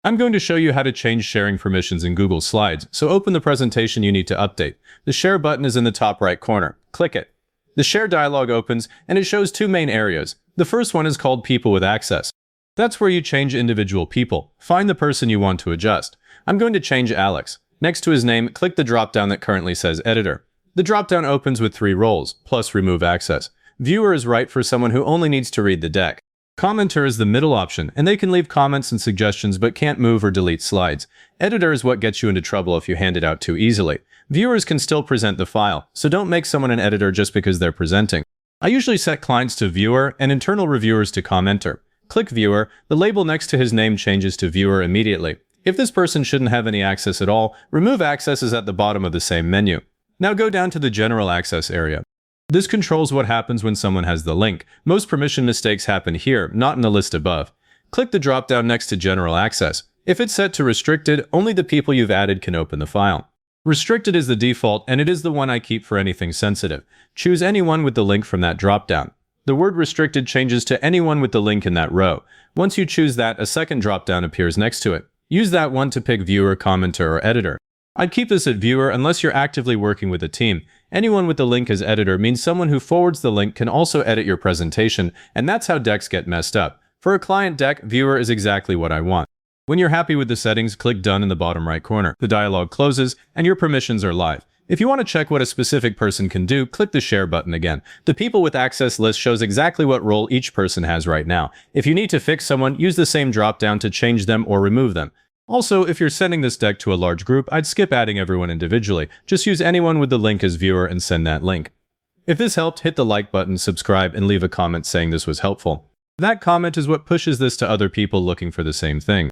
I'm going to show you how to change sharing permissions in Google Slides, so open the presentation you need to update. The Share button is in the top right corner. Click it. The Share dialog opens, and it shows two main areas. The first one is called People with Access. That's where you change individual people. Find the person you want to adjust. I'm going to change Alex. Next to his name, click the drop-down that currently says Editor. The drop-down opens with 3 roles, plus Remove Access. Viewer is right for someone who only needs to read the deck. Commenter is the middle option, and they can leave comments and suggestions but can't move or delete slides. Editor is what gets you into trouble if you hand it out too easily. Viewers can still present the file, so don't make someone an editor just because they're presenting. I usually set clients to Viewer and internal reviewers to Commenter. Click Viewer, the label next to his name changes to Viewer immediately. If this person shouldn't have any access at all, Remove Access is at the bottom of the same menu. Now go down to the General Access area. This controls what happens when someone has the link. Most permission mistakes happen here, not in the list above. Click the drop-down next to General Access. If it's set to Restricted, only the people you've added can open the file. Restricted is the default, and it is the one I keep for anything sensitive. Choose anyone with the link from that drop-down. The word Restricted changes to anyone with the link in that row. Once you choose that, a second drop-down appears next to it. Use that one to pick Viewer, Commenter, or Editor. I'd keep this at Viewer unless you're actively working with a team. Anyone with the link as Editor means someone who forwards the link can also edit your presentation, and that's how decks get messed up. For a client deck, Viewer is exactly what I want. When you're happy with the settings, click Done in the bottom right corner. The dialog closes, and your permissions are live. If you want to check what a specific person can do, click the Share button again. The People with Access list shows exactly what role each person has right now. If you need to fix someone, use the same drop-down to change them or remove them. Also, if you're sending this deck to a large group, I'd skip adding everyone individually. Just use anyone with the link as Viewer and send that link. If this helped, hit the like button, subscribe, and leave a comment saying this was helpful. That comment is what pushes this to other people looking for the same thing.